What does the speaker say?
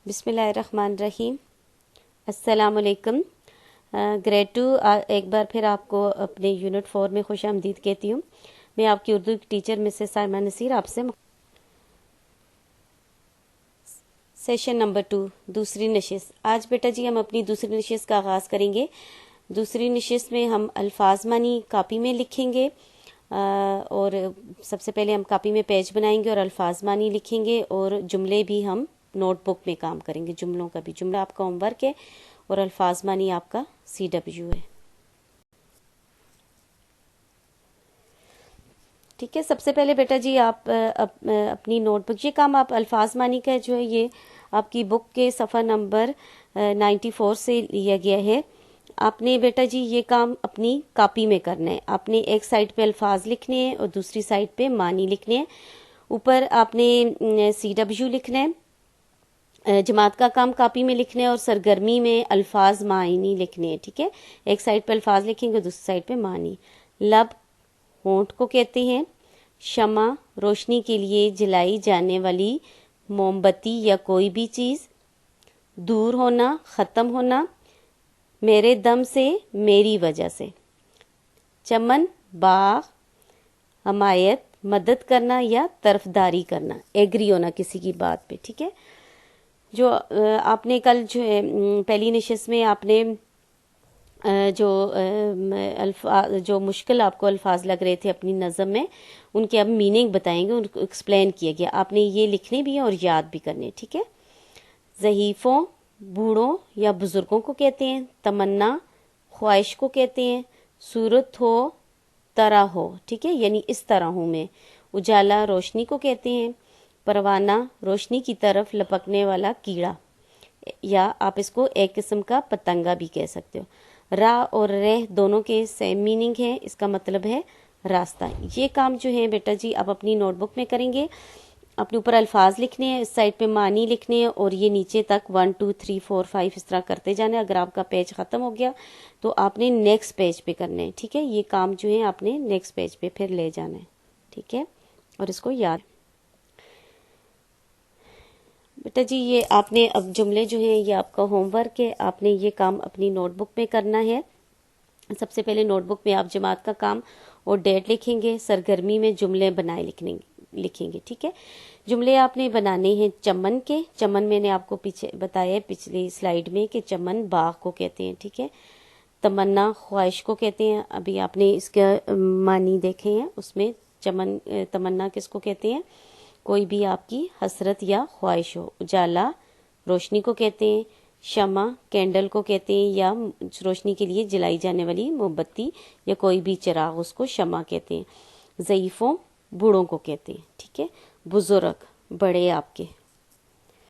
بسم اللہ الرحمن الرحیم۔ السلام علیکم۔ گریڈ 2 ایک بار پھر آپ کو اپنے یونٹ 4 میں خوش آمدید کہتی ہوں۔ میں آپ کی اردو ٹیچر مسز سائمہ نصیر آپ سے سیشن نمبر 2 دوسری نشست۔ آج بیٹا جی ہم اپنی دوسری نشست کا آغاز کریں گے۔ دوسری نشست میں ہم الفاظ معنی کاپی میں لکھیں گے، اور سب سے پہلے ہم کاپی میں پیج بنائیں گے اور الفاظ معنی لکھیں گے، اور جملے بھی ہم نوٹ بک میں کام کریں گے۔ جملوں کا بھی جملہ آپ کا ہوم ورک ہے اور الفاظ معنی آپ کا CW ہے۔ ٹھیک ہے، سب سے پہلے بیٹا جی آپ اپنی نوٹ بک، یہ کام آپ الفاظ معنی کا جو ہے یہ آپ کی بک کے صفحہ نمبر 94 سے لیا گیا ہے۔ آپ نے بیٹا جی یہ کام اپنی کاپی میں کرنا ہے۔ آپ نے ایک سائڈ پہ الفاظ لکھنے ہیں اور دوسری سائڈ پہ معنی لکھنے ہیں۔ اوپر آپ نے CW لکھنا ہے، جماعت کا کام کاپی میں لکھنا ہے، اور سرگرمی میں الفاظ معنی لکھنے ہیں۔ ٹھیک ہے، ایک سائڈ پہ الفاظ لکھیں گے دوسری سائڈ پہ معنی۔ لب ہونٹ کو کہتے ہیں۔ شمع روشنی کے لیے جلائی جانے والی موم بتی یا کوئی بھی چیز۔ دور ہونا ختم ہونا، میرے دم سے میری وجہ سے۔ چمن باغ، حمایت مدد کرنا یا طرفداری کرنا، ایگری ہونا کسی کی بات پہ۔ ٹھیک ہے، جو آپ نے کل جو ہے پہلی نشست میں آپ نے جو مشکل آپ کو الفاظ لگ رہے تھے اپنی نظم میں، ان کے اب میننگ بتائیں گے، ان کو ایکسپلین کیا گیا۔ آپ نے یہ لکھنے بھی ہیں اور یاد بھی کرنے۔ ٹھیک ہے، ضعیفوں بوڑھوں یا بزرگوں کو کہتے ہیں۔ تمنا خواہش کو کہتے ہیں۔ صورت ہو طرح ہو، ٹھیک ہے، یعنی اس طرح ہوں میں۔ اجالا روشنی کو کہتے ہیں۔ پروانہ روشنی کی طرف لپکنے والا کیڑا، یا آپ اس کو ایک قسم کا پتنگا بھی کہہ سکتے ہو۔ راہ اور رہ دونوں کے سیم میننگ ہے، اس کا مطلب ہے راستہ۔ یہ کام جو ہے بیٹا جی آپ اپنی نوٹ بک میں کریں گے۔ اپنے اوپر الفاظ لکھنے ہیں، اس سائڈ پہ معنی لکھنے ہیں، اور یہ نیچے تک 1 2 3 4 5 اس طرح کرتے جانا ہے۔ اگر آپ کا پیج ختم ہو گیا تو آپ نے نیکسٹ پیج پہ کرنا ہے۔ ٹھیک ہے، یہ کام جو ہے آپ نے نیکسٹ پیج پہ پھر لے جانا ہے۔ ٹھیک ہے، اور اس کو یاد بیٹا جی یہ آپ نے اب جملے جو ہیں یہ آپ کا ہوم ورک ہے۔ آپ نے یہ کام اپنی نوٹ بک میں کرنا ہے۔ سب سے پہلے نوٹ بک میں آپ جماعت کا کام اور ڈیٹ لکھیں گے۔ سرگرمی میں جملے بنائے لکھیں گے۔ ٹھیک ہے، جملے آپ نے بنانے ہیں چمن کے۔ چمن میں نے آپ کو پیچھے بتایا پچھلی سلائیڈ میں کہ چمن باغ کو کہتے ہیں۔ ٹھیک ہے، تمنا خواہش کو کہتے ہیں۔ ابھی آپ نے اس کا معنی دیکھے ہیں، اس میں تمنا کس کو کہتے ہیں؟ کوئی بھی آپ کی حسرت یا خواہش ہو۔ اجالا روشنی کو کہتے ہیں۔ شمع کینڈل کو کہتے ہیں، یا روشنی کے لیے جلائی جانے والی موم بتی یا کوئی بھی چراغ، اس کو شمع کہتے ہیں۔ ضعیفوں بوڑھوں کو کہتے ہیں۔ ٹھیک ہے، بزرگ بڑے آپ کے